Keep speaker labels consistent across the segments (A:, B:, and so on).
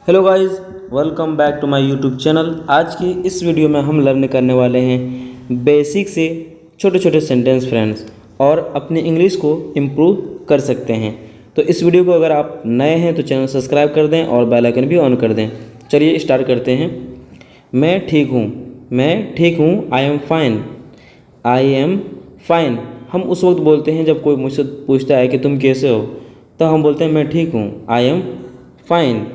A: Hello guys, welcome back to my YouTube channel. आज की इस वीडियो में हम लर्न करने वाले हैं बेसिक से छोटे छोटे सेंटेंस फ्रेंड्स, और अपनी इंग्लिश को इम्प्रूव कर सकते हैं। तो इस वीडियो को अगर आप नए हैं तो चैनल सब्सक्राइब कर दें और बेल आइकन भी ऑन कर दें। चलिए स्टार्ट करते हैं। मैं ठीक हूँ, मैं ठीक हूँ। I am fine, I am fine. हम उस वक्त बोलते हैं जब कोई मुझसे पूछता है कि तुम कैसे हो, तो हम बोलते हैं मैं ठीक हूँ, I am fine,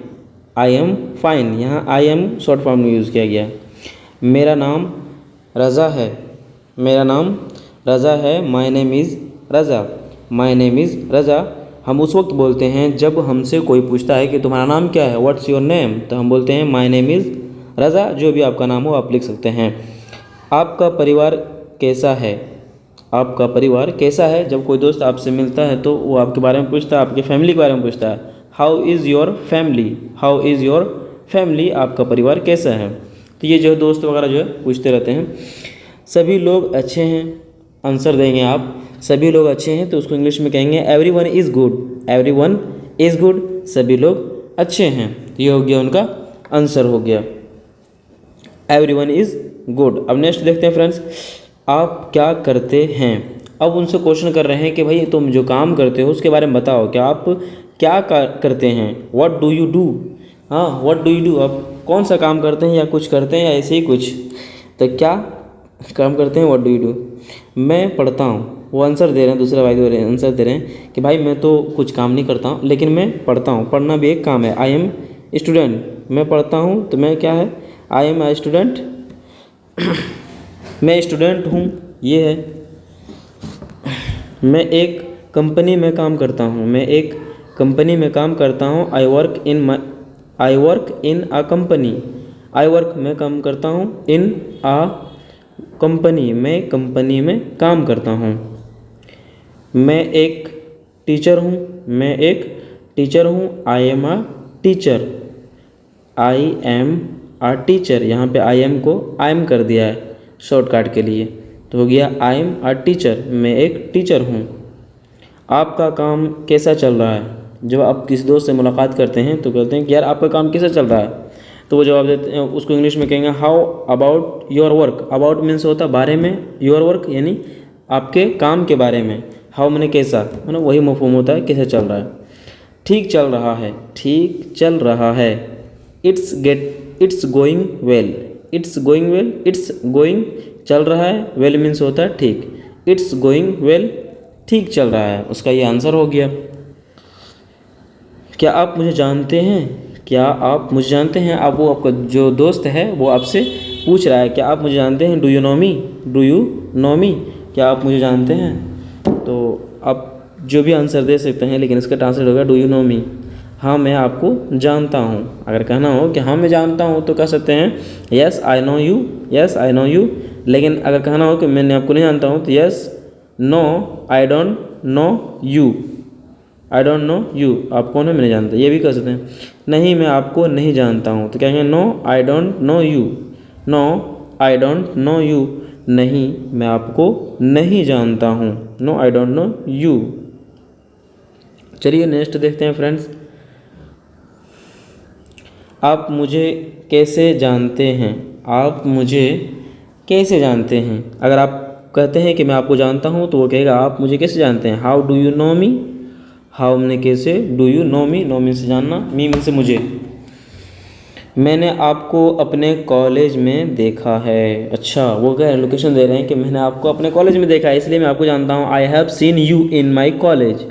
A: I am fine. यहाँ आई एम शॉर्ट फॉर्म में यूज़ किया गया। मेरा नाम रज़ा है, मेरा नाम रज़ा है। My name is Raza, my name is Raza. हम उस वक्त बोलते हैं जब हमसे कोई पूछता है कि तुम्हारा नाम क्या है, व्हाट्स योर नेम, तो हम बोलते हैं माय नेम इज़ रज़ा। जो भी आपका नाम हो आप लिख सकते हैं। आपका परिवार कैसा है, आपका परिवार कैसा है। जब कोई दोस्त आपसे मिलता है तो वो आपके बारे में पूछता है, आपके फैमिली के बारे में पूछता है। How is your family, how is your family, आपका परिवार कैसा है। तो ये जो दोस्त वगैरह जो है पूछते रहते हैं। सभी लोग अच्छे हैं, आंसर देंगे आप। सभी लोग अच्छे हैं तो उसको इंग्लिश में कहेंगे everyone is good, everyone is good. सभी लोग अच्छे हैं, तो ये हो गया उनका आंसर हो गया, एवरीवन इज़ गुड। अब नेक्स्ट देखते हैं फ्रेंड्स, आप क्या करते हैं। अब उनसे क्वेश्चन कर रहे हैं कि भाई तुम जो काम करते हो उसके बारे में बताओ, क्या आप क्या करते हैं। व्हाट डू यू डू, हाँ व्हाट डू यू डू, आप कौन सा काम करते हैं या कुछ करते हैं या ऐसे ही कुछ। तो क्या काम करते हैं, व्हाट डू यू डू। मैं पढ़ता हूँ, वो आंसर दे रहे हैं, दूसरा भाई आंसर दे रहे हैं कि भाई मैं तो कुछ काम नहीं करता हूँ लेकिन मैं पढ़ता हूँ, पढ़ना भी एक काम है। आई एम स्टूडेंट, मैं पढ़ता हूँ तो मैं क्या है, आई एम ए स्टूडेंट, मैं स्टूडेंट हूँ, ये है। मैं एक कंपनी में काम करता हूँ, मैं एक कंपनी में काम करता हूँ। I work in a company, I work मैं काम करता हूँ, इन अ कंपनी मैं कंपनी में काम करता हूँ। मैं एक टीचर हूँ, मैं एक टीचर हूँ। I am a teacher, I am a teacher. यहाँ पे आई एम को आई एम कर दिया है शॉर्टकट के लिए, तो हो गया आई एम अ टीचर, मैं एक टीचर हूँ। आपका काम कैसा चल रहा है। जब आप किसी दोस्त से मुलाकात करते हैं तो कहते हैं कि यार आपका काम कैसा चल रहा है, तो वो जवाब देते हैं, उसको इंग्लिश में कहेंगे how about your work. About means होता है बारे में, योर वर्क यानी आपके काम के बारे में। हाउ मैंने कैसा, है ना, वही मफहूम होता है कैसा चल रहा है। ठीक चल रहा है, ठीक चल रहा है। It's going well, it's going well, it's going चल रहा है, वेल मीन्स होता है ठीक। इट्स गोइंग वेल, ठीक चल रहा है, उसका ये आंसर हो गया। क्या आप मुझे जानते हैं, क्या आप मुझे जानते हैं। अब वो आपका जो दोस्त है वो आपसे पूछ रहा है क्या आप मुझे जानते हैं, do you know me, do you know me, क्या आप मुझे जानते हैं। तो आप जो भी आंसर दे सकते हैं, लेकिन इसका ट्रांसलेट होगा डू यू नो मी, हाँ मैं आपको जानता हूँ। अगर कहना हो कि हाँ मैं जानता हूँ तो कह सकते हैं yes I know you, yes I know you. लेकिन अगर कहना हो कि मैंने आपको नहीं जानता हूँ तो yes no I don't know you, I don't know you, आप कौन है मैं नहीं जानता, ये भी कह सकते हैं। नहीं मैं आपको नहीं जानता हूँ तो कहेंगे no I don't know you, no I don't know you, नहीं मैं आपको नहीं जानता हूँ, no I don't know you. चलिए नेक्स्ट देखते हैं फ्रेंड्स, आप मुझे कैसे जानते हैं, आप मुझे कैसे जानते हैं। अगर आप कहते हैं कि मैं आपको जानता हूँ तो वो कहेगा आप मुझे कैसे जानते हैं। How do you know me, how मैंने कैसे, do you know me, know mean से जानना, मी मीन से मुझे। मैंने आपको अपने कॉलेज में देखा है। अच्छा वो कह रहे हैं, लोकेशन दे रहे हैं कि मैंने आपको अपने कॉलेज में देखा है इसलिए मैं आपको जानता हूँ। I have seen you in my college,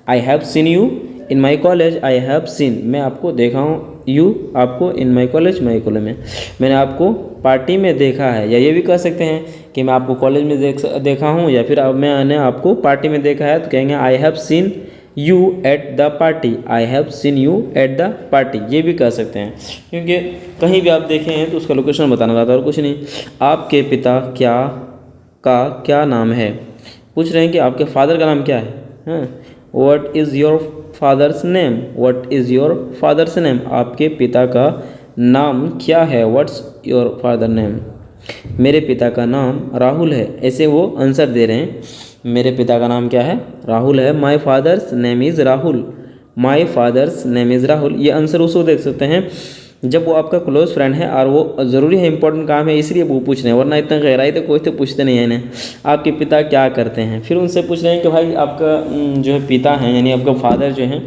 A: I have seen you in my college, I have seen मैं आपको देखा हूँ, यू आपको, इन माई कॉलेज माई कॉलेज में। मैंने आपको पार्टी में देखा है, या ये भी कह सकते हैं कि मैं आपको कॉलेज में देखा हूँ, या फिर अब मैंने आपको पार्टी में देखा है तो कहेंगे I have seen you at the party, I have seen you at the party, ये भी कह सकते हैं। क्योंकि कहीं भी आप देखें हैं तो उसका लोकेशन बताना रहता है और कुछ नहीं। आपके पिता क्या नाम है, पूछ रहे हैं कि आपके फादर का नाम क्या है। What is your father's name, what is your father's name, आपके पिता का नाम क्या है। What's your father name. मेरे पिता का नाम राहुल है, ऐसे वो आंसर दे रहे हैं। मेरे पिता का नाम क्या है, राहुल है। My father's name is Rahul, my father's name is Rahul. ये आंसर उसको देख सकते हैं जब वो आपका क्लोज फ्रेंड है और वो ज़रूरी है, इंपॉर्टेंट काम है, इसलिए वो पूछ रहे हैं, वरना इतना गहराई तो कोई तो पूछते नहीं है इन्हें। आपके पिता क्या करते हैं, फिर उनसे पूछ रहे हैं कि भाई आपका जो है पिता हैं यानी आपका फादर जो हैं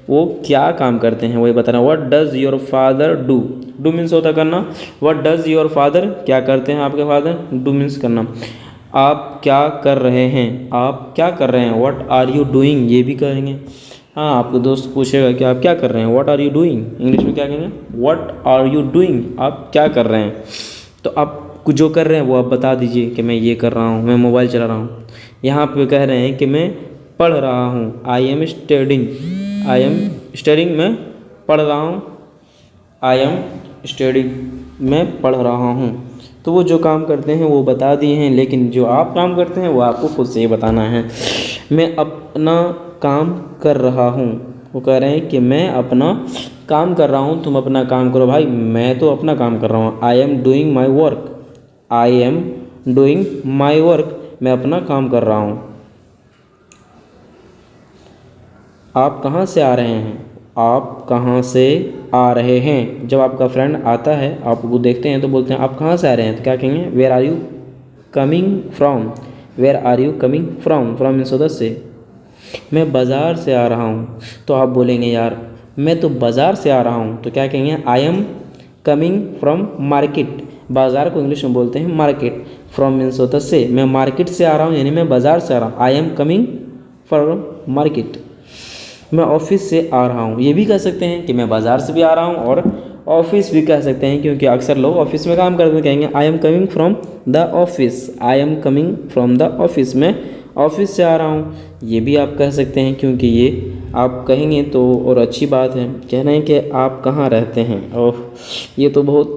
A: वो क्या काम करते हैं, वही बताना। What does your father do. Do means होता करना। व्हाट डज़ योर फादर, क्या करते हैं आपके फादर। डू मीन्स करना। आप क्या कर रहे हैं, आप क्या कर रहे हैं। व्हाट आर यू डूइंग, ये भी कहेंगे। हाँ, आपको दोस्त पूछेगा कि आप क्या कर रहे हैं, what are you doing, English में क्या कहेंगे, व्हाट आर यू डूइंग, आप क्या कर रहे हैं। तो आप कुछ जो कर रहे हैं वो आप बता दीजिए कि मैं ये कर रहा हूँ, मैं मोबाइल चला रहा हूँ। यहाँ पे कह रहे हैं कि मैं पढ़ रहा हूँ, I am studying, I am studying, मैं पढ़ रहा हूँ, आई एम स्टडिंग, मैं पढ़ रहा हूँ। तो वो जो काम करते हैं वो बता दिए हैं, लेकिन जो आप काम करते हैं वो आपको खुद से ही बताना है। मैं अपना काम कर रहा हूँ, वो कह रहे हैं कि मैं अपना काम कर रहा हूँ, तुम अपना काम करो। भाई मैं तो अपना काम कर रहा हूँ, I am doing my work, I am doing my work, मैं अपना काम कर रहा हूँ। आप कहाँ से आ रहे हैं, आप कहाँ से आ रहे हैं। जब आपका फ्रेंड आता है आपको देखते हैं तो बोलते हैं आप कहाँ से आ रहे हैं, तो क्या कहेंगे, where are you coming from, where are you coming from, from means होता से। मैं बाज़ार से आ रहा हूँ, तो आप बोलेंगे यार मैं तो बाज़ार से आ रहा हूँ, तो क्या कहेंगे, I am coming from market. बाज़ार को इंग्लिश में बोलते हैं मार्केट। फ्रॉम मीन्स होता से, मैं मार्केट से आ रहा हूँ यानी मैं बाज़ार से आ रहा हूँ, I am coming from market. मैं ऑफिस से आ रहा हूँ, ये भी कह सकते हैं कि मैं बाज़ार से भी आ रहा हूँ, और ऑफिस भी कह सकते हैं क्योंकि अक्सर लोग ऑफिस में काम करते हैं, कहेंगे I am coming from the office, I am coming from the office, मैं ऑफिस से आ रहा हूँ। ये भी आप कह सकते हैं क्योंकि ये आप कहेंगे तो और अच्छी बात है। कह रहे हैं कि आप कहाँ रहते हैं, और ये तो बहुत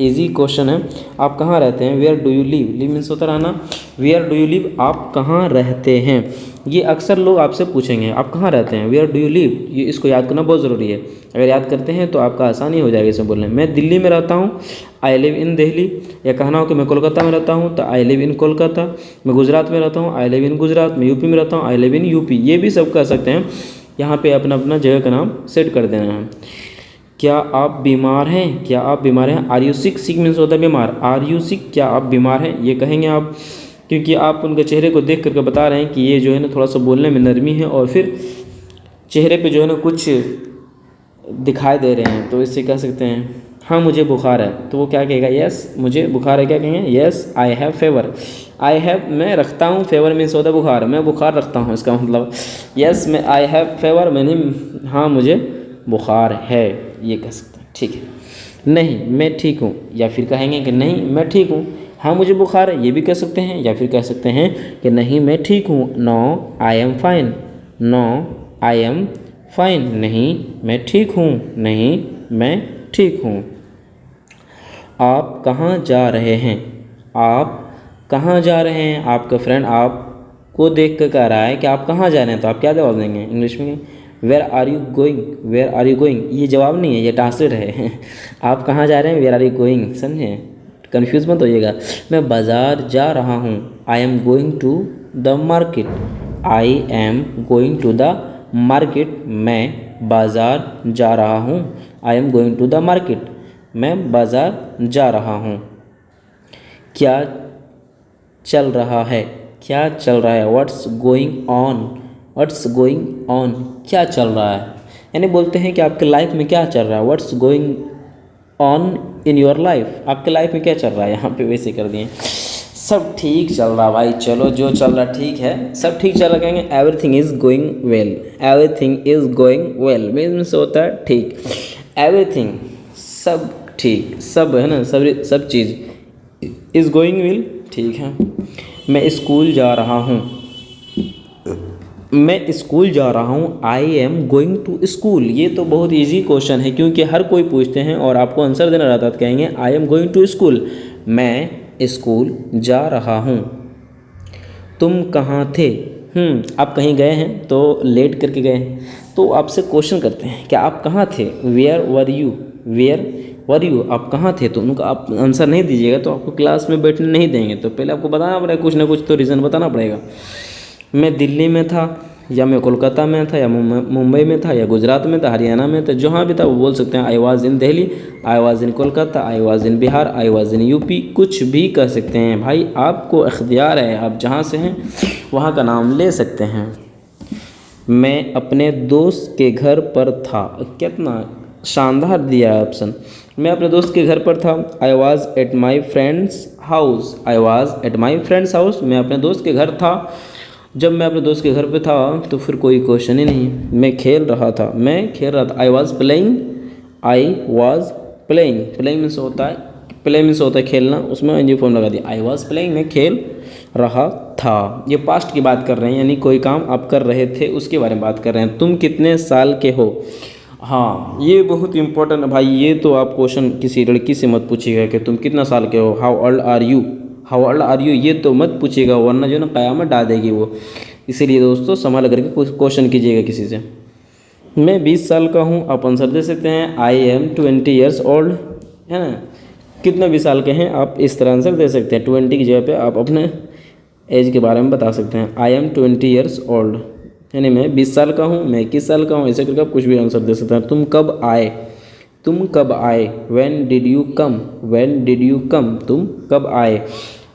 A: इजी क्वेश्चन है। आप कहाँ रहते हैं, where do you live, live means होता रहना, वेयर डू यू लिव, आप कहाँ रहते हैं। ये अक्सर लोग आपसे पूछेंगे आप कहाँ रहते हैं, वेयर डू यू लिव, ये इसको याद करना बहुत ज़रूरी है। अगर याद करते हैं तो आपका आसानी हो जाएगा इसे बोलने। मैं दिल्ली में रहता हूँ, आई लिव इन दिल्ली, या कहना हो कि मैं कोलकाता में रहता हूँ तो आई लिव इन कोलकाता। मैं गुजरात में रहता हूँ, आई लिव इन गुजरात। मैं यूपी में रहता हूँ, आई लिव इन यूपी। ये भी सब कह सकते हैं। यहाँ पे अपना अपना जगह का नाम सेट कर देना है। क्या आप बीमार हैं, क्या आप बीमार हैं, are you sick, sick means होता है बीमार, आर यू सिक, क्या आप बीमार हैं, ये कहेंगे आप, क्योंकि आप उनके चेहरे को देख करके बता रहे हैं कि ये जो है ना थोड़ा सा बोलने में नरमी है, और फिर चेहरे पे जो है ना कुछ दिखाई दे रहे हैं, तो इससे कह सकते हैं हाँ मुझे बुखार है, तो वो क्या कहेगा, यस मुझे बुखार है, क्या कहेंगे, yes I have favour, I have मैं रखता हूँ, फेवर मीन्स होता है बुखार, मैं बुखार रखता हूँ, इसका मतलब यस मैं आई हैव फेवर, मैंने हाँ मुझे बुखार है, ये कह सकते हैं। ठीक है, नहीं मैं ठीक हूँ, या फिर कहेंगे कि नहीं मैं ठीक हूँ, हाँ मुझे बुखार है, ये भी कह सकते हैं, या फिर कह सकते हैं कि नहीं मैं ठीक हूँ, no I am fine, no I am fine, नहीं मैं ठीक हूँ, नहीं मैं ठीक हूँ। आप कहाँ जा रहे हैं, आप कहाँ जा रहे हैं, आपका फ्रेंड आपको देख कर कह रहा है कि आप कहाँ जा रहे हैं, तो आप क्या जवाब देंगे इंग्लिश में, where are you going, where are you going. ये जवाब नहीं है, ये ट्रांसलेट है। आप कहाँ जा रहे हैं, वेयर आर यू गोइंग, समझे, कन्फ्यूज मत होइएगा। मैं बाज़ार जा रहा हूँ, I am going to the market, I am going to the market, मैं बाज़ार जा रहा हूँ, I am going to the market, मैं बाज़ार जा रहा हूँ। क्या चल रहा है, क्या चल रहा है, what's going on, what's going on, क्या चल रहा है, यानी बोलते हैं कि आपके लाइफ में क्या चल रहा है, what's going on in your life, आपके लाइफ में क्या चल रहा है। यहाँ पे वैसे कर दिए, सब ठीक चल रहा भाई, चलो जो चल रहा ठीक है, सब ठीक चल रहा, कहेंगे everything is going well, everything is going well means होता है ठीक, एवरीथिंग सब ठीक, सब है ना, सब चीज़, इज़ गोइंग वेल ठीक है। मैं स्कूल जा रहा हूँ, मैं स्कूल जा रहा हूँ, I am going to school. ये तो बहुत इजी क्वेश्चन है क्योंकि हर कोई पूछते हैं और आपको आंसर देना रहता है, तो कहेंगे I am going to school, मैं स्कूल जा रहा हूँ। तुम कहाँ थे, आप कहीं गए हैं तो लेट करके गए हैं, तो आपसे क्वेश्चन करते हैं कि आप कहाँ थे, where were you, where were you, आप कहाँ थे, तो उनका आप आंसर नहीं दीजिएगा तो आपको क्लास में बैठने नहीं देंगे, तो पहले आपको बताना पड़ेगा, कुछ ना कुछ तो रीज़न बताना पड़ेगा। मैं दिल्ली में था, या मैं कोलकाता में था, या मुंबई में था, या गुजरात में था, हरियाणा में था, जहाँ भी था वो बोल सकते हैं। I was in Delhi, I was in Kolkata, I was in Bihar, I was in UP, कुछ भी कह सकते हैं भाई, आपको इख्तियार है, आप जहाँ से हैं वहाँ का नाम ले सकते हैं। मैं अपने दोस्त के घर पर था, कितना शानदार दिया है ऑप्शन। मैं अपने दोस्त के घर पर था। I was at my friends house, I was at my friends house, मैं अपने दोस्त के घर था। जब मैं अपने दोस्त के घर पे था तो फिर कोई क्वेश्चन ही नहीं, मैं खेल रहा था, मैं खेल रहा था। I was playing, I was playing, playing means होता है, प्ले मीन्स होता है खेलना, उसमें एन जी फॉर्म लगा दिया। आई वॉज प्लेइंग, मैं खेल रहा था। ये पास्ट की बात कर रहे हैं, यानी कोई काम आप कर रहे थे उसके बारे में बात कर रहे हैं। तुम कितने साल के हो? हाँ, ये बहुत इंपॉर्टेंट है भाई, ये तो आप क्वेश्चन किसी लड़की से मत पूछिएगा कि तुम कितना साल के हो। How old are you, how old are you, ये तो मत पूछिएगा, वरना जो ना क़यामत डाल देगी वो। इसीलिए दोस्तों संभाल करके क्वेश्चन कीजिएगा किसी से। मैं 20 साल का हूँ, आप आंसर दे सकते हैं आई एम 20 ईयर्स ओल्ड, है ना। कितना 20 साल के हैं आप इस तरह आंसर दे सकते हैं। 20 की जगह पे आप अपने एज के बारे में बता सकते हैं। आई एम 20 ईयर्स ओल्ड, यानी मैं 20 साल का हूँ, मैं 21 साल का हूँ, ऐसे करके आप कुछ भी आंसर दे सकते हैं। तुम कब आए, तुम कब आए, when did you come, when did you come, तुम कब आए।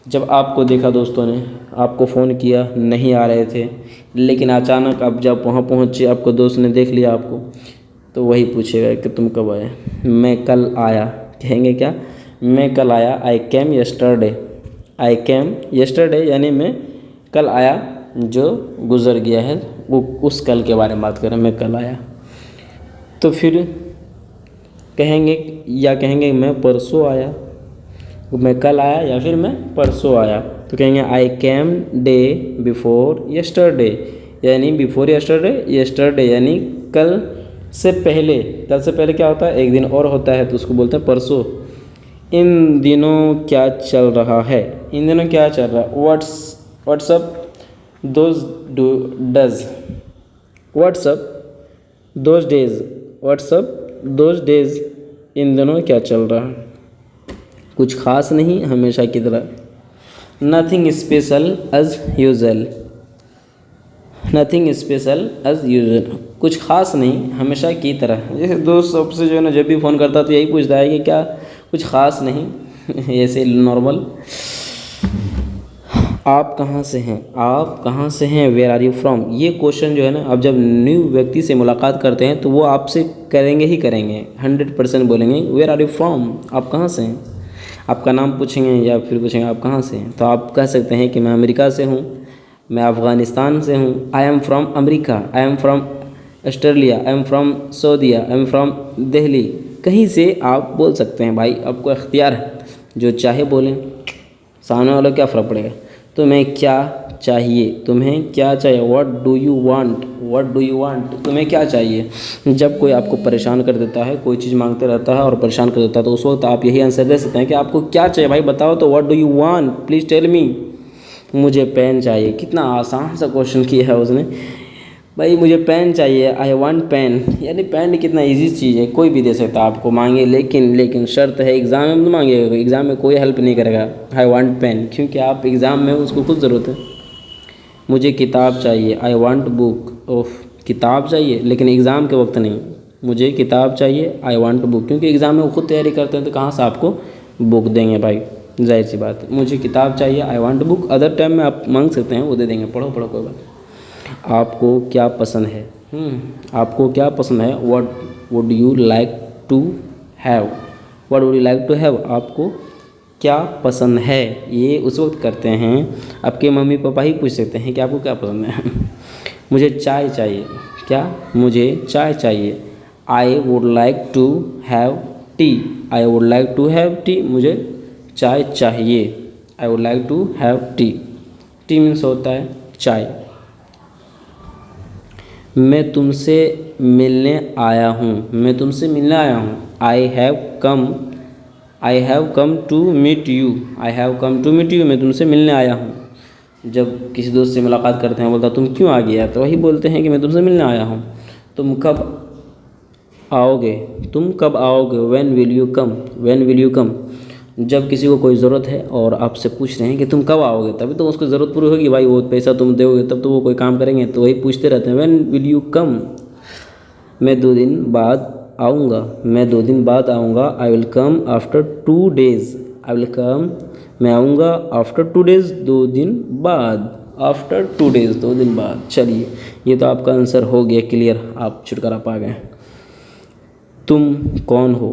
A: जब आपको देखा दोस्तों ने, आपको फ़ोन किया, नहीं आ रहे थे, लेकिन अचानक आप जब वहाँ पहुँचे, आपको दोस्त ने देख लिया आपको, तो वही पूछेगा कि तुम कब आए। मैं कल आया, कहेंगे क्या, मैं कल आया। आई केम यस्टरडे, आई केम यस्टरडे, यानी मैं कल आया, जो गुज़र गया है वो उस कल के बारे में बात करें, मैं कल आया। तो फिर कहेंगे, या कहेंगे मैं परसों आया, मैं कल आया या फिर मैं परसों आया। तो कहेंगे आई केम डे बिफोर यस्टरडे, यानी बिफोर यस्टरडे, यस्टरडे यानी कल से पहले। कल से पहले क्या होता है, एक दिन और होता है, तो उसको बोलते हैं परसों। इन दिनों क्या चल रहा है, इन दिनों क्या चल रहा है। What's up those days, what's up those days, what's up those days, इन दिनों क्या चल रहा है। कुछ खास नहीं, हमेशा की तरह। Nothing special as usual, nothing special as usual, कुछ खास नहीं, हमेशा की तरह। जैसे दोस्त सबसे जो है ना, जब भी फ़ोन करता तो यही पूछता है कि क्या कुछ ख़ास नहीं, ऐसे नॉर्मल। आप कहाँ से हैं, आप कहाँ से हैं, वेयर आर यू फ्रॉम। ये क्वेश्चन जो है ना, आप जब न्यू व्यक्ति से मुलाकात करते हैं तो वो आपसे करेंगे ही करेंगे, 100% बोलेंगे वेयर आर यू फ्रॉम, आप कहाँ से हैं। आपका नाम पूछेंगे या फिर पूछेंगे आप कहाँ से हैं, तो आप कह सकते हैं कि मैं अमेरिका से हूँ, मैं अफ़गानिस्तान से हूँ। I am from America, I am from Australia, I am from Saudia, I am from Delhi. कहीं से आप बोल सकते हैं भाई, आपको इख्तियार है, जो चाहे बोलें, सामने वालों क्या फ़र्क पड़ेगा। तुम्हें क्या चाहिए, तुम्हें क्या चाहिए, what do you want, what do you want, तुम्हें क्या चाहिए। जब कोई आपको परेशान कर देता है, कोई चीज़ मांगते रहता है और परेशान कर देता है, तो उस वक्त आप यही आंसर दे सकते हैं कि आपको क्या चाहिए भाई, बताओ तो, what do you want, please tell me. मुझे पेन चाहिए, कितना आसान सा क्वेश्चन किया है उसने भाई, मुझे पेन चाहिए, आई वांट पेन, यानी पेन कितना इजी चीज़ है, कोई भी दे सकता है आपको, मांगे। लेकिन शर्त है, एग्ज़ाम में मत मांगिएगा, एग्ज़ाम में कोई हेल्प नहीं करेगा आई वांट पेन, क्योंकि आप एग्ज़ाम में उसको खुद ज़रूरत है। मुझे किताब चाहिए, आई वांट बुक, ओफ, किताब चाहिए लेकिन एग्ज़ाम के वक्त नहीं, मुझे किताब चाहिए, आई वांट बुक, क्योंकि एग्ज़ाम में वो खुद तैयारी करते हैं तो कहाँ से आपको बुक देंगे भाई, जाहिर सी बात है। मुझे किताब चाहिए, I want book, other time में आप मांग सकते हैं, वो दे देंगे, पढ़ो कोई बात। आपको क्या पसंद है, आपको क्या पसंद है, what would you like to have, what would you like to have, आपको क्या पसंद है। ये उस वक्त करते हैं, आपके मम्मी पापा ही पूछ सकते हैं कि आपको क्या पसंद है। मुझे चाय चाहिए, क्या, मुझे चाय चाहिए। I would like to have tea, I would like to have tea, मुझे चाय चाहिए, I would like to have tea. Tea means होता है चाय। मैं तुमसे मिलने आया हूँ, मैं तुमसे मिलने आया हूँ। I have come to meet you, I have come to meet you, मैं तुमसे मिलने आया हूँ। जब किसी दोस्त से मुलाकात करते हैं, बोलता तुम क्यों आ गया, तो वही बोलते हैं कि मैं तुमसे मिलने आया हूँ। तुम कब आओगे, तुम कब आओगे, when will you come, when will you come,
B: जब किसी को कोई ज़रूरत है और आपसे पूछ रहे हैं कि तुम कब आओगे, तभी तो उसको ज़रूरत पूरी होगी भाई, वो पैसा तुम दोगे तब तो वो कोई काम करेंगे, तो वही पूछते रहते हैं व्हेन विल यू कम, मैं 2 दिन बाद आऊँगा, मैं 2 दिन बाद आऊँगा, I will come after 2 days, I will come, मैं आऊँगा आफ्टर 2 डेज़, 2 दिन बाद, आफ्टर 2 डेज़ 2 दिन बाद। चलिए ये तो आपका आंसर हो गया क्लियर, आप छुटकारा पा गए। तुम कौन हो,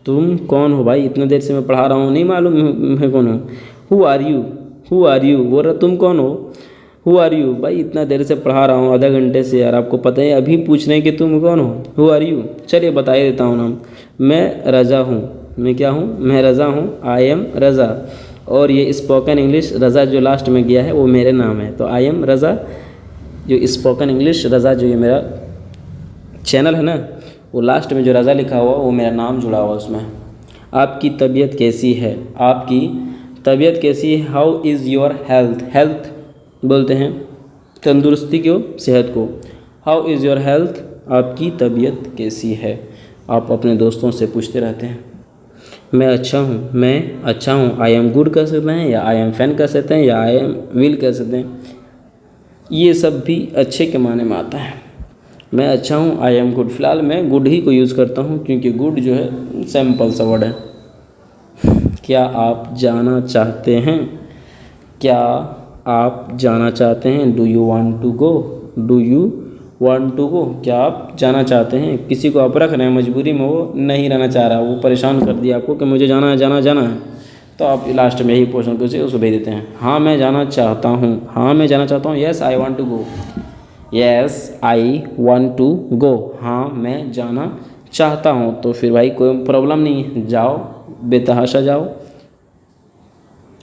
B: तुम कौन हो भाई, इतने देर से मैं पढ़ा रहा हूँ, नहीं मालूम मैं कौन हूँ। Who are you, who are you बोल रहा, तुम कौन हो, हु आर यू, भाई इतना देर से पढ़ा रहा हूँ, आधा घंटे से यार, आपको पता है अभी पूछ रहे हैं कि तुम कौन हो, हु आर यू। चलिए बता ही देता हूँ नाम, मैं रज़ा हूँ, मैं क्या हूँ, मैं रज़ा हूँ, आई एम रज़ा। और ये स्पोकन इंग्लिश रज़ा जो लास्ट में गया है वो मेरे नाम है, तो आई एम रज़ा, जो स्पोकन इंग्लिश रज़ा जो ये मेरा चैनल है ना, वो लास्ट में जो रज़ा लिखा हुआ वो मेरा नाम जुड़ा हुआ उसमें। आपकी तबीयत कैसी है, आपकी तबीयत कैसी है, how is your health, health बोलते हैं तंदुरुस्ती को, सेहत को, हाउ इज़ योर हेल्थ, आपकी तबीयत कैसी है। आप अपने दोस्तों से पूछते रहते हैं। मैं अच्छा हूँ, मैं अच्छा हूँ, आई एम गुड कह सकते हैं, या आई एम फैन कह सकते हैं, या आई एम विल कह सकते हैं, ये सब भी अच्छे के माने में आता है। मैं अच्छा हूँ, आई एम गुड, फिलहाल मैं गुड ही को यूज़ करता हूँ क्योंकि गुड जो है सैम्पल सा वर्ड है। क्या आप जाना चाहते हैं, क्या आप जाना चाहते हैं, do you want to go, do you want to go, क्या आप जाना चाहते हैं। किसी को आप रख रहे हैं मजबूरी में, वो नहीं रहना चाह रहा, वो परेशान कर दिया आपको कि मुझे जाना है, जाना है, तो आप लास्ट में यही क्वेश्चन पूछे उसको भेज देते हैं, हाँ मैं जाना चाहता हूँ, हाँ मैं जाना चाहता हूँ, yes I want to go, yes I want to go, हाँ मैं जाना चाहता हूँ। तो फिर भाई कोई प्रॉब्लम नहीं है, जाओ बेतहाशा जाओ।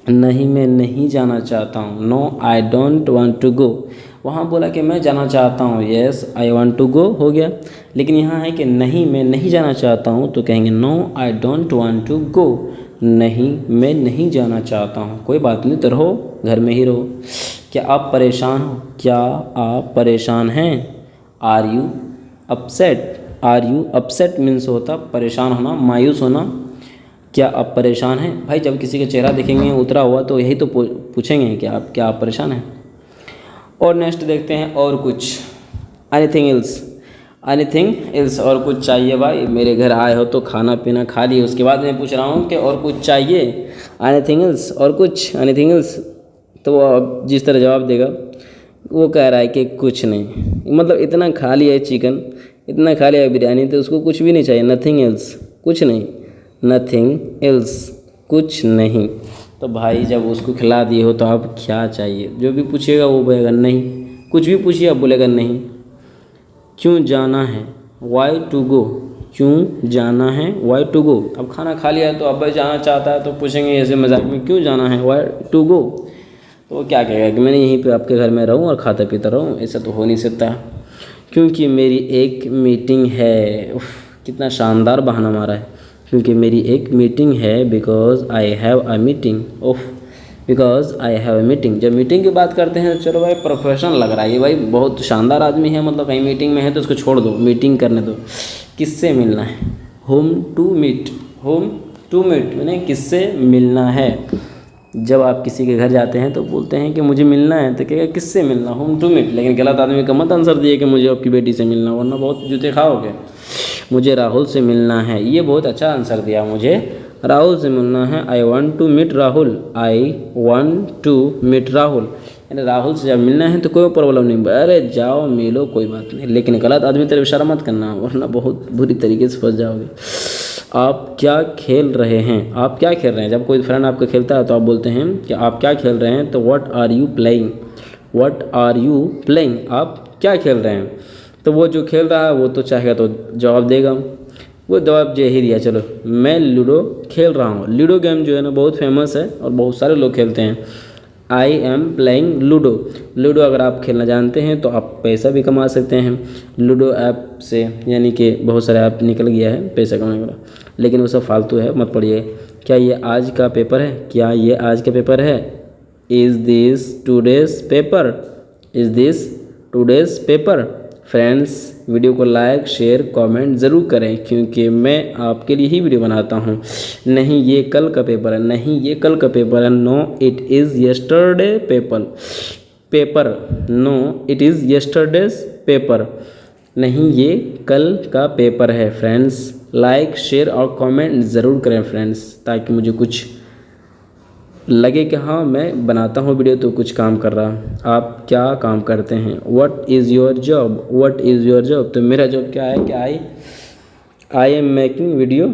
B: नहीं मैं नहीं जाना चाहता हूँ, no I don't want to go, वहाँ बोला कि मैं जाना चाहता हूँ, yes I want to go हो गया, लेकिन यहाँ है कि नहीं मैं नहीं जाना चाहता हूँ, तो कहेंगे no I don't want to go, नहीं मैं नहीं जाना चाहता हूँ, कोई बात नहीं तो रहो, घर में ही रहो। क्या आप परेशान हो, क्या आप परेशान हैं, are you upset, are you upset means होता परेशान होना, मायूस होना। क्या आप परेशान हैं, भाई जब किसी का चेहरा देखेंगे उतरा हुआ तो यही तो पूछेंगे कि आप क्या आप परेशान हैं। और नेक्स्ट देखते हैं और कुछ, एनीथिंग एल्स, एनीथिंग एल्स, और कुछ चाहिए भाई, मेरे घर आए हो तो खाना पीना खा लिए, उसके बाद मैं पूछ रहा हूँ कि और कुछ चाहिए, एनीथिंग एल्स, और कुछ, एनीथिंग एल्स, तो वो अब जिस तरह जवाब देगा वो कह रहा है कि कुछ नहीं, मतलब इतना खा लिया है चिकन, इतना खा लिया है बिरयानी, तो उसको कुछ भी नहीं चाहिए, नथिंग एल्स, कुछ नहीं, नथिंग एल्स, कुछ नहीं। तो भाई जब उसको खिला दिए हो तो आप क्या चाहिए, जो भी पूछिएगा वो बोलेगा नहीं, कुछ भी पूछिए आप बोलेगा नहीं। क्यों जाना है, वाई टू गो, क्यों जाना है, वाई टू गो, अब खाना खा लिया तो अब जाना चाहता है तो पूछेंगे ऐसे मजाक में क्यों जाना है, वाई टू गो, तो वो क्या कहेगा कि मैंने यहीं पे आपके घर में रहूं और खाता पीता रहूं, ऐसा तो हो नहीं सकता। क्योंकि मेरी एक मीटिंग है, उफ, कितना शानदार बहाना मारा है, क्योंकि मेरी एक मीटिंग है, because I have a meeting, of, because I have a meeting. जब मीटिंग की बात करते हैं चलो भाई प्रोफेशनल लग रहा है ये, भाई बहुत शानदार आदमी है, मतलब कहीं मीटिंग में है तो उसको छोड़ दो, मीटिंग करने दो। किससे मिलना है, whom to meet, whom to meet मैंने किससे मिलना है। जब आप किसी के घर जाते हैं तो बोलते हैं कि मुझे मिलना है, तो कहेगा किससे मिलना, होम टू मीट, लेकिन गलत आदमी का मत आंसर दिए कि मुझे आपकी बेटी से मिलना, वरना बहुत जूते खाओगे। मुझे राहुल से मिलना है, ये बहुत अच्छा आंसर दिया, मुझे राहुल से मिलना है, I want to meet Rahul, I want to meet Rahul, यानी राहुल से जब मिलना है तो कोई प्रॉब्लम नहीं, अरे जाओ मिलो कोई बात नहीं, लेकिन गलत आदमी तरफ इशारा मत करना वरना बहुत बुरी तरीके से फंस जाओगे। आप क्या खेल रहे हैं, आप क्या खेल रहे हैं, जब कोई फ्रेंड आपको खेलता है तो आप बोलते हैं कि आप क्या खेल रहे हैं, तो what are you playing, what are you playing, आप क्या खेल रहे हैं। तो वो जो खेल रहा है वो तो चाहेगा तो जवाब देगा, वो जवाब दे ही दिया, चलो मैं लूडो खेल रहा हूँ। लूडो गेम जो है ना बहुत फेमस है और बहुत सारे लोग खेलते हैं। I am playing ludo, ludo अगर आप खेलना जानते हैं तो आप पैसा भी कमा सकते हैं लूडो ऐप से, यानी कि बहुत सारे ऐप निकल गया है पैसा कमाने वाला, लेकिन वो सब फालतू है, मत पढ़िए। क्या ये आज का पेपर है, क्या ये आज का पेपर है, is this today's paper, is this today's paper, friends video को लाइक शेयर कमेंट ज़रूर करें, क्योंकि मैं आपके लिए ही वीडियो बनाता हूँ। नहीं ये कल का पेपर है, नहीं ये कल का पेपर है, no it is yesterday paper, no it is yesterday's paper, नहीं ये कल का पेपर है। फ्रेंड्स लाइक शेयर और कमेंट ज़रूर करें फ्रेंड्स, ताकि मुझे कुछ लगे कि हाँ मैं बनाता हूँ वीडियो तो कुछ काम कर रहा। आप क्या काम करते हैं? What is your job? What is your job? तो मेरा जॉब क्या है कि I am making video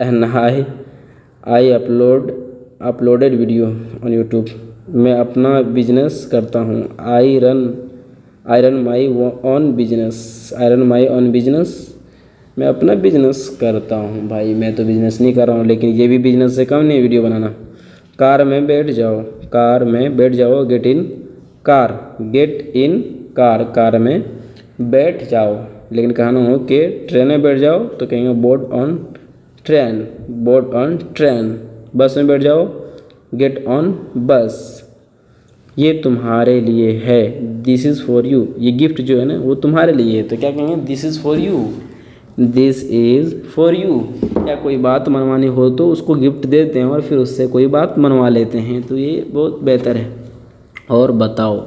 B: and I uploaded video on YouTube. मैं अपना बिजनेस करता हूँ। I run my on business. मैं अपना बिजनेस करता हूँ। भाई मैं तो बिजनेस नहीं कर रहा हूँ, लेकिन ये भी बिजनेस से कम नहीं वीडियो बनाना। कार में बैठ जाओ, गेट इन कार में बैठ जाओ। लेकिन कहना हो कि ट्रेन में बैठ जाओ तो कहेंगे बोर्ड ऑन ट्रेन। बस में बैठ जाओ, गेट ऑन बस। ये तुम्हारे लिए है, दिस इज़ फॉर यू। ये गिफ्ट जो है ना वो तुम्हारे लिए है, तो क्या कहेंगे? This is for you, this is for you. या कोई बात मनवानी हो तो उसको गिफ्ट देते हैं और फिर उससे कोई बात मनवा लेते हैं, तो ये बहुत बेहतर है। और बताओ,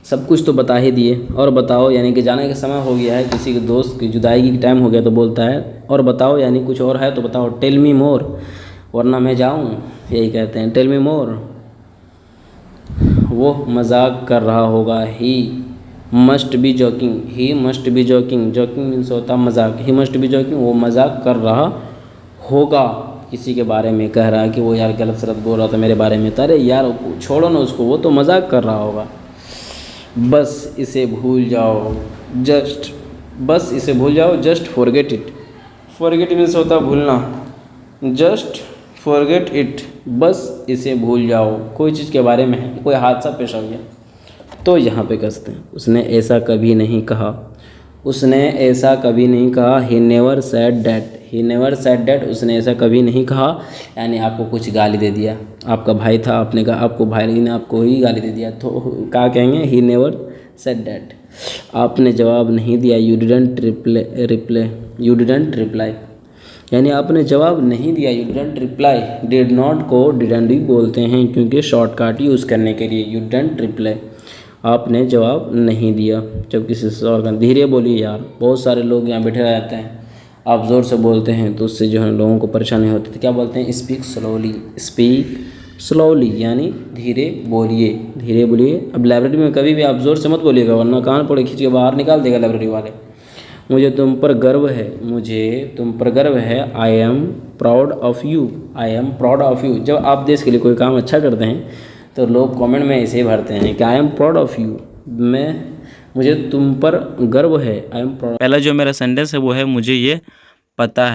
B: सब कुछ तो बता ही दिए। और बताओ यानी कि जाने का समय हो गया है, किसी के दोस्त की जुदाई की टाइम हो गया तो बोलता है और बताओ, यानी कुछ और है तो बताओ। टेल मी मोर, वरना मैं जाऊँ, यही कहते हैं टेल मी मोर। वो मजाक कर रहा होगा। He must be joking. Joking means होता मजाक। ही मस्ट बी जोकिंग, वो मजाक कर रहा होगा। किसी के बारे में कह रहा है कि वो यार गलत सलत बोल रहा था मेरे बारे में, अरे यार छोड़ो ना उसको, वो तो मजाक कर रहा होगा। बस इसे भूल जाओ, just forget it. Forget means होता भूलना, जस्ट फॉरगेट इट, बस इसे भूल जाओ। कोई चीज़ के बारे में कोई हादसा पेश आ गया तो यहाँ पे कसते हैं, उसने ऐसा कभी नहीं कहा। ही नेवर सेड दैट, उसने ऐसा कभी नहीं कहा। यानी आपको कुछ गाली दे दिया, आपका भाई था, आपने कहा आपको भाई ने आपको ही गाली दे दिया, तो क्या कहेंगे? He never said that. आपने जवाब नहीं दिया, यू डिडंट रिप्लाई, यानी आपने जवाब नहीं दिया, you didn't reply. Did not को डिडंट भी बोलते हैं, क्योंकि शॉर्टकट यूज़ करने के लिए। यू डिडंट रिप्लाई, आपने जवाब नहीं दिया। जब किसी से सवाल कर, धीरे बोलिए यार, बहुत सारे लोग यहाँ बैठे रह जाते हैं, आप ज़ोर से बोलते हैं तो उससे जो है लोगों को परेशानी होती है। तो क्या बोलते हैं? स्पीक स्लोली, यानी धीरे बोलिए। अब लाइब्रेरी में कभी भी आप ज़ोर से मत बोलिएगा, वरना कान पड़े खींच के बाहर निकाल देगा लाइब्रेरी वाले। मुझे तुम पर गर्व है। I am proud of you. जब आप देश के लिए कोई काम अच्छा करते हैं तो लोग कमेंट में ऐसे ही भरते हैं कि I am proud of you, मुझे तुम पर गर्व है। I am proud.
A: पहला जो मेरा सेंटेंस है वो है मुझे ये पता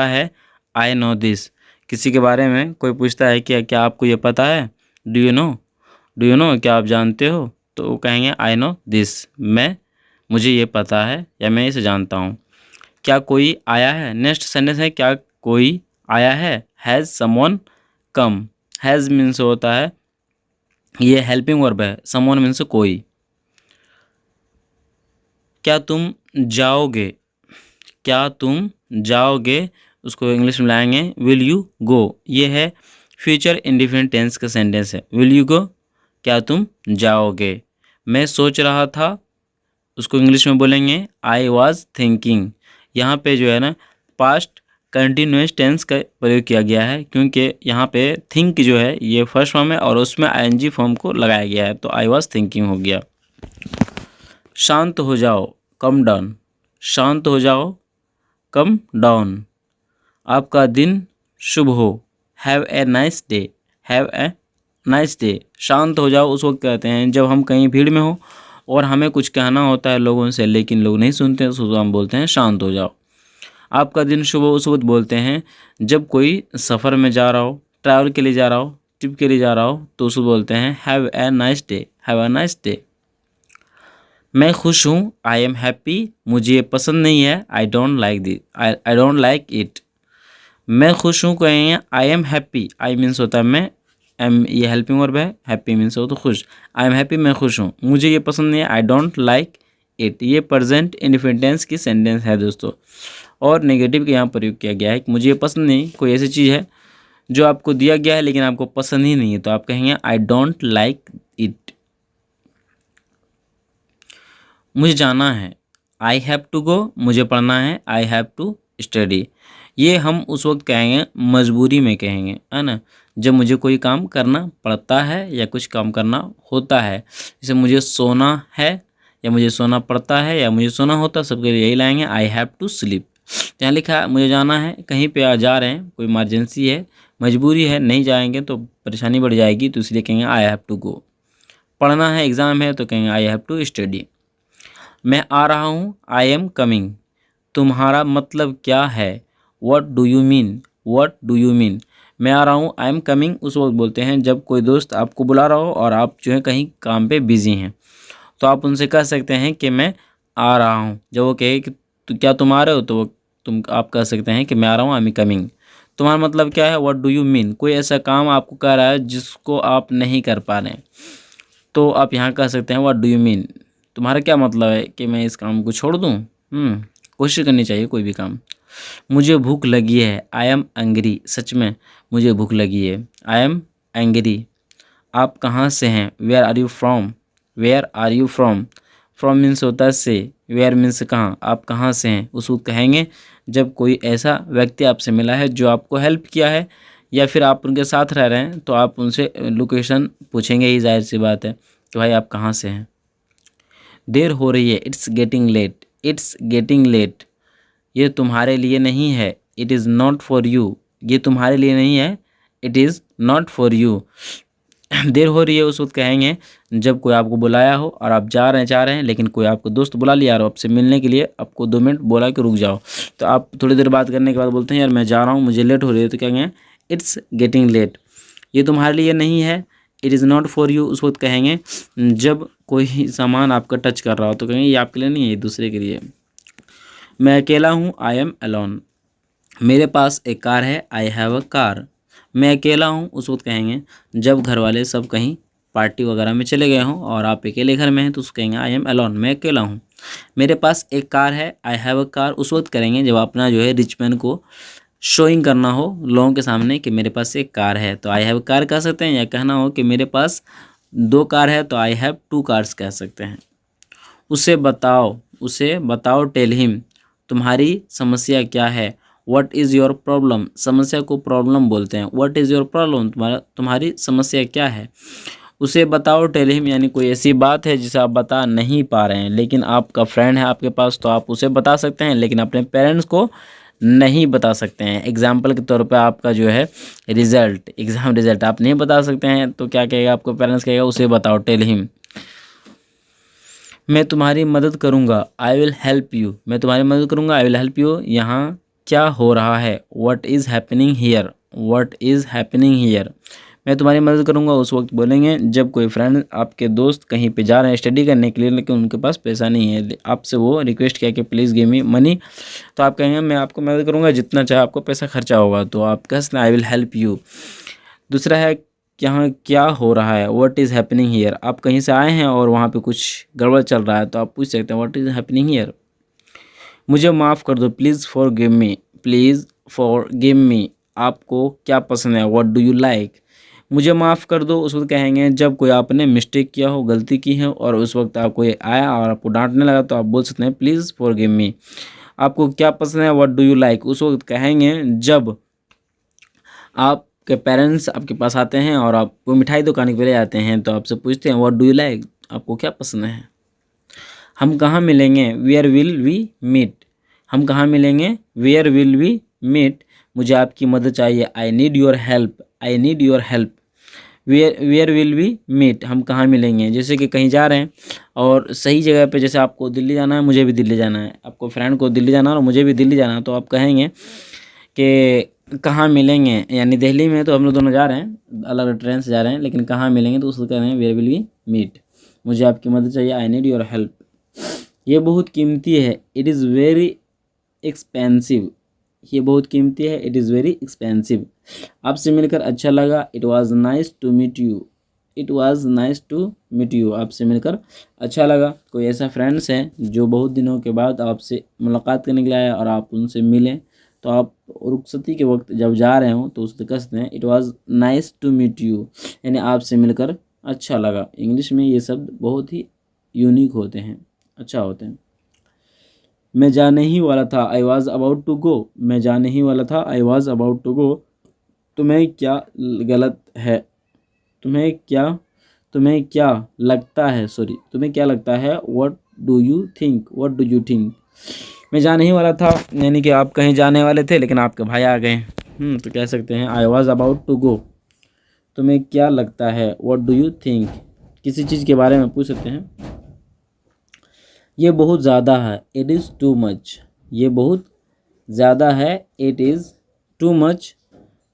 A: है। I know this. किसी के बारे में कोई पूछता है कि क्या आपको ये पता है? डू यू नो, क्या आप जानते हो? तो वो कहेंगे आई नो दिस, मुझे ये पता है या मैं इसे जानता हूँ। क्या कोई आया है? नेक्स्ट सेंटेंस है क्या कोई आया है। Has someone come. Has means होता है ये हेल्पिंग वर्ब है, समवन मीन्स कोई। क्या तुम जाओगे, उसको इंग्लिश में लाएंगे विल यू गो। ये है फ्यूचर इंडिफिनिट टेंस का सेंटेंस है, विल यू गो, क्या तुम जाओगे। मैं सोच रहा था, उसको इंग्लिश में बोलेंगे आई वॉज थिंकिंग। यहाँ पे जो है ना पास्ट कंटिन्यूस टेंस का प्रयोग किया गया है, क्योंकि यहाँ पे थिंक जो है ये फर्स्ट फॉर्म है और उसमें आईएनजी फॉर्म को लगाया गया है, तो आई वॉज थिंकिंग हो गया। शांत हो जाओ, कम डाउन। आपका दिन शुभ हो, हैव ए नाइस डे। शांत हो जाओ उस वक्त कहते हैं जब हम कहीं भीड़ में हो और हमें कुछ कहना होता है लोगों से, लेकिन लोग नहीं सुनते, तो हम बोलते हैं शांत हो जाओ। आपका दिन शुभ हो उस वक्त बोलते हैं जब कोई सफ़र में जा रहा हो, ट्रैवल के लिए जा रहा हो, ट्रिप के लिए जा रहा हो, तो उसको बोलते हैं हैव ए नाइस डे। मैं खुश हूँ, आई एम हैप्पी। मुझे ये पसंद नहीं है, आई डोंट लाइक इट। मैं खुश हूँ कहेंगे I am happy. I means होता है मैं,
B: एम ये हेल्पिंग वर्ब है, हैप्पी मीन्स हो तो खुश। आई एम हैप्पी मैं खुश हूँ, मुझे ये पसंद नहीं है, आई डोंट लाइक इट, ये प्रेजेंट इंडिफिनिट की सेंटेंस है दोस्तों। और नेगेटिव के यहाँ प्रयोग किया गया है कि मुझे ये पसंद नहीं, कोई ऐसी चीज़ है जो आपको दिया गया है लेकिन आपको पसंद ही नहीं है, तो आप कहेंगे आई डोंट लाइक इट। मुझे जाना है, आई हैव टू गो, मुझे पढ़ना है, आई हैव टू स्टडी। ये हम उस वक्त कहेंगे मजबूरी में कहेंगे, है ना, जब मुझे कोई काम करना पड़ता है या कुछ काम करना होता है। जैसे मुझे सोना है या मुझे सोना पड़ता है या मुझे सोना होता है, सबके लिए यही लाएंगे आई हैव टू स्लीप। यहाँ लिखा है मुझे जाना है, कहीं पे जा रहे हैं, कोई इमरजेंसी है, मजबूरी है, नहीं जाएंगे तो परेशानी बढ़ जाएगी, तो इसलिए कहेंगे आई हैव टू गो। पढ़ना है, एग्ज़ाम है, तो कहेंगे आई हैव टू स्टडी। मैं आ रहा हूँ, आई एम कमिंग। तुम्हारा मतलब क्या है, what do you mean, what do you mean. मैं आ रहा हूँ, आई एम कमिंग उस वक्त बोलते हैं जब कोई दोस्त आपको बुला रहा हो और आप जो है कहीं काम पे बिजी हैं, तो आप उनसे कह सकते हैं कि मैं आ रहा हूँ। जब वो कहे कि क्या तुम आ रहे हो, तो वो आप कह सकते हैं कि मैं आ रहा हूँ, आई एम कमिंग। तुम्हारा मतलब क्या है, व्हाट डू यू मीन। कोई ऐसा काम आपको कह रहा है जिसको आप नहीं कर पा रहे हैं, तो आप यहाँ कह सकते हैं व्हाट डू यू मीन। तुम्हारा क्या मतलब है कि मैं इस काम को छोड़ दूँ। कोशिश करनी चाहिए कोई भी काम। मुझे भूख लगी है, आई एम एंग्री। सच में मुझे भूख लगी है, आई एम एंग्री। आप कहाँ से हैं, where are you from, where are you from. From means होता है से, वेयर मीन्स कहाँ, आप कहाँ से हैं। उस वक्त कहेंगे जब कोई ऐसा व्यक्ति आपसे मिला है जो आपको हेल्प किया है या फिर आप उनके साथ रह रहे हैं, तो आप उनसे लोकेशन पूछेंगे ही, जाहिर सी बात है कि भाई आप कहाँ से हैं। देर हो रही है, it's getting late, it's getting late. ये तुम्हारे लिए नहीं है, it is not for you. ये तुम्हारे लिए नहीं है, it is not for you. देर हो रही है उस वक्त कहेंगे जब कोई आपको बुलाया हो और आप जा रहे हैं लेकिन कोई आपको दोस्त बुला लिया और आपसे मिलने के लिए आपको 2 मिनट बोला कि रुक जाओ, तो आप थोड़ी देर बात करने के बाद बोलते हैं यार मैं जा रहा हूँ, मुझे लेट हो रही है, तो कहेंगे इट्स गेटिंग लेट। ये तुम्हारे लिए नहीं है, it is not for you. उस वक्त कहेंगे जब कोई सामान आपका टच कर रहा हो, तो कहेंगे ये आपके लिए नहीं है, ये दूसरे के लिए। मैं अकेला हूँ, आई एम अलोन। मेरे पास एक कार है, आई हैव अ कार। मैं अकेला हूँ उस वक्त कहेंगे जब घर वाले सब कहीं पार्टी वगैरह में चले गए हों और आप अकेले घर में हैं, तो उसको कहेंगे आई एम अलोन, मैं अकेला हूँ। मेरे पास एक कार है, आई हैव अ कार। उस वक्त करेंगे जब अपना जो है रिच मैन को शोइंग करना हो लोगों के सामने कि मेरे पास एक कार है, तो आई हैव अ कार कह सकते हैं, या कहना हो कि मेरे पास 2 कार है, तो आई हैव 2 कार्स कह सकते हैं। उसे बताओ, टेल हिम। तुम्हारी समस्या क्या है, व्हाट इज़ योर प्रॉब्लम। समस्या को प्रॉब्लम बोलते हैं, व्हाट इज़ योर प्रॉब्लम, तुम्हारी समस्या क्या है। उसे बताओ, टेल हिम, यानी कोई ऐसी बात है जिसे आप बता नहीं पा रहे हैं लेकिन आपका फ्रेंड है आपके पास, तो आप उसे बता सकते हैं लेकिन अपने पेरेंट्स को नहीं बता सकते हैं। एग्जाम्पल के तौर पे आपका जो है एग्ज़ाम रिजल्ट आप नहीं बता सकते हैं, तो क्या कहेगा आपको पेरेंट्स, कहेगा उसे बताओ, टेल हिम। मैं तुम्हारी मदद करूँगा, आई विल हेल्प यू। मैं तुम्हारी मदद करूँगा, आई विल हेल्प यू। यहाँ क्या हो रहा है, what is happening here, what is happening here. मैं तुम्हारी मदद करूँगा उस वक्त बोलेंगे जब कोई फ्रेंड, आपके दोस्त कहीं पे जा रहे हैं स्टडी करने के लिए लेकिन उनके पास पैसा नहीं है, आपसे वो रिक्वेस्ट किया कि प्लीज़ गिव मी मनी, तो आप कहेंगे मैं आपको मदद करूँगा जितना चाहे आपको पैसा खर्चा होगा, तो आप कह सकते हैं आई विल हेल्प यू। दूसरा है यहाँ क्या हो रहा है, व्हाट इज़ हैपनिंग हियर। आप कहीं से आए हैं और वहाँ पे कुछ गड़बड़ चल रहा है, तो आप पूछ सकते हैं व्हाट इज़ हैपनिंग हियर। मुझे माफ़ कर दो, please forgive me, please forgive me. आपको क्या पसंद है, व्हाट डू यू लाइक। मुझे माफ़ कर दो उस वक्त कहेंगे जब कोई आपने मिस्टेक किया हो, गलती की है और उस वक्त आप कोई आया और आपको डांटने लगा, तो आप बोल सकते हैं प्लीज़ फॉरगिव मी। आपको क्या पसंद है, व्हाट डू यू लाइक। उस वक्त कहेंगे जब आपके पेरेंट्स आपके पास आते हैं और आपको मिठाई दुकान के लिए आते हैं, तो आपसे पूछते हैं व्हाट डू यू लाइक, आपको क्या पसंद है। हम कहाँ मिलेंगे, वेयर विल वी मीट। हम कहाँ मिलेंगे, वेयर विल वी मीट। मुझे आपकी मदद चाहिए, I need your help, I need your help. Where will we meet, हम कहाँ मिलेंगे। जैसे कि कहीं जा रहे हैं और सही जगह पे, जैसे आपको दिल्ली जाना है, मुझे भी दिल्ली जाना है, आपको फ्रेंड को दिल्ली जाना है और मुझे भी दिल्ली जाना है, तो आप कहेंगे कि कहाँ मिलेंगे, यानी दिल्ली में तो हम लोग दोनों जा रहे हैं, अलग अलग ट्रेन से जा रहे हैं, लेकिन कहाँ मिलेंगे, तो उसको कह रहे हैं वेयर विल वी मीट। मुझे आपकी मदद चाहिए, आई नीड योर हेल्प। ये बहुत कीमती है, इट इज़ वेरी एक्सपेंसिव। ये बहुत कीमती है। It is very expensive. आपसे मिलकर अच्छा लगा। It was nice to meet you. It was nice to meet you. आपसे मिलकर अच्छा लगा। कोई ऐसा फ्रेंड्स है जो बहुत दिनों के बाद आपसे मुलाकात करने के लिए आया और आप उनसे मिलें, तो आप रुखसती के वक्त जब जा रहे हो तो उससे कह सकते हैं it was nice to meet you, यानी आपसे मिलकर अच्छा लगा। इंग्लिश में ये शब्द बहुत ही यूनिक होते हैं, अच्छा होते हैं। मैं जाने ही वाला था। I was about to go. मैं जाने ही वाला था। I was about to go. तुम्हें क्या गलत है? तुम्हें क्या लगता है? सॉरी, तुम्हें क्या लगता है? What do you think? What do you think? मैं जाने ही वाला था, यानी कि आप कहीं जाने वाले थे लेकिन आपके भाई आ गए। तो कह सकते हैं I was about to go. तुम्हें क्या लगता है? What do you think? किसी चीज़ के बारे में पूछ सकते हैं। ये बहुत ज़्यादा है। It is too much. ये बहुत ज़्यादा है। It is too much.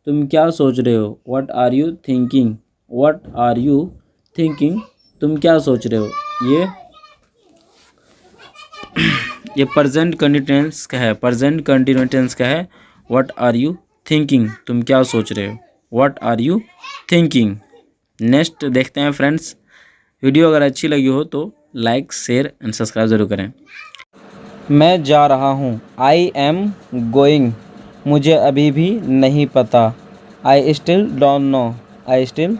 B: तुम क्या सोच रहे हो? What are you thinking? What are you thinking? तुम क्या सोच रहे हो? ये प्रेजेंट कंटिन्यूअस का है। प्रेजेंट कंटिन्यूअस का है। What are you thinking? तुम क्या सोच रहे हो? What are you thinking? Next देखते हैं फ्रेंड्स। वीडियो अगर अच्छी लगी हो तो लाइक, शेयर एंड सब्सक्राइब ज़रूर करें।
A: मैं जा रहा हूँ। I am going. मुझे अभी भी नहीं पता। I still don't know. I still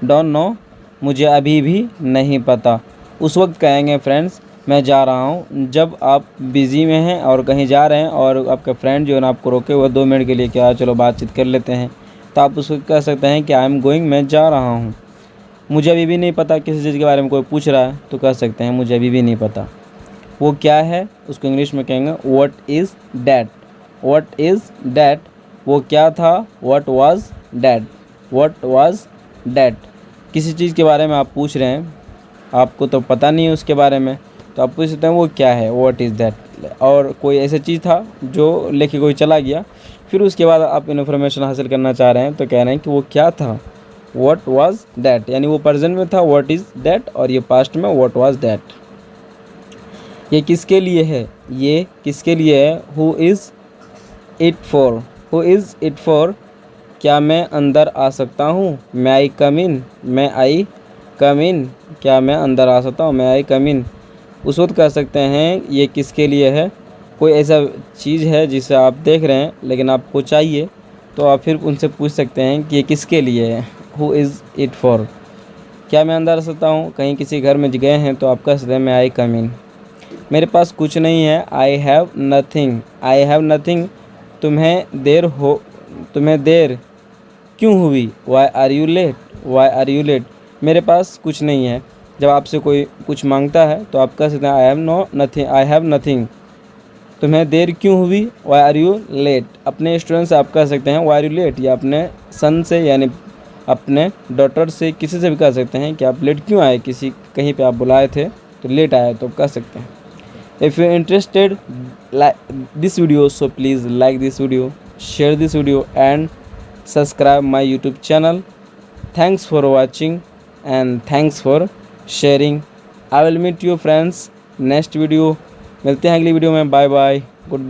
A: don't know. मुझे अभी भी नहीं पता। उस वक्त कहेंगे फ्रेंड्स मैं जा रहा हूँ जब आप बिज़ी में हैं और कहीं जा रहे हैं और आपका फ्रेंड जो है ना आपको रोके हुए 2 मिनट के लिए, क्या चलो बातचीत कर लेते हैं, तो आप उसको कह सकते हैं कि आई एम गोइंग, मैं जा रहा हूँ। मुझे अभी भी नहीं पता, किसी चीज़ के बारे में कोई पूछ रहा है तो कह सकते हैं मुझे अभी भी नहीं पता। वो क्या है उसको इंग्लिश में कहेंगे what is that. What is that? वो क्या था? What was that. What was that? किसी चीज़ के बारे में आप पूछ रहे हैं, आपको तो पता नहीं है उसके बारे में, तो आप पूछ सकते हैं वो क्या है, व्हाट इज़ दैट। और कोई ऐसा चीज़ था जो लेके कोई चला गया, फिर उसके बाद आप इन्फॉर्मेशन हासिल करना चाह रहे हैं तो कह रहे हैं कि वो क्या था, व्हाट वाज डैट। यानी वो प्रेजेंट में था व्हाट इज़ डैट, और ये पास्ट में व्हाट वाज डैट। ये किसके लिए है? ये किसके लिए है? Who is it for? Who is it for? क्या मैं अंदर आ सकता हूँ? मैं आई कम इन। मैं आई कम इन। क्या मैं अंदर आ सकता हूँ? मैं आई कम इन। उस वक्त कह सकते हैं ये किसके लिए है। कोई ऐसा चीज़ है जिसे आप देख रहे हैं लेकिन आपको चाहिए, तो आप फिर उनसे पूछ सकते हैं कि ये किसके लिए है। Who is it for? क्या मैं अंदर आ सकता हूँ? कहीं किसी घर में गए हैं तो आप कह सकते हैं मैं आई कम इन। मेरे पास कुछ नहीं है। I have nothing. I have nothing. तुम्हें देर क्यों हुई? Why are you late. Why are you late? मेरे पास कुछ नहीं है। जब आपसे कोई कुछ मांगता है तो आप कह सकते हैं आई हैव नथिंग। तुम्हें देर क्यों हुई? Why are you late? अपने स्टूडेंट से आप कह सकते हैं वाई आर यू लेट, या अपने सन से यानी अपने डॉटर से, किसी से भी कह सकते हैं कि आप लेट क्यों आए, किसी कहीं पे आप बुलाए थे तो लेट आए, तो कह सकते हैं। If you interested this video, so please like this video, share this video and subscribe my YouTube channel. Thanks for watching and thanks for sharing. I will meet you friends next video. मिलते हैं अगली video में। Bye bye, good bye.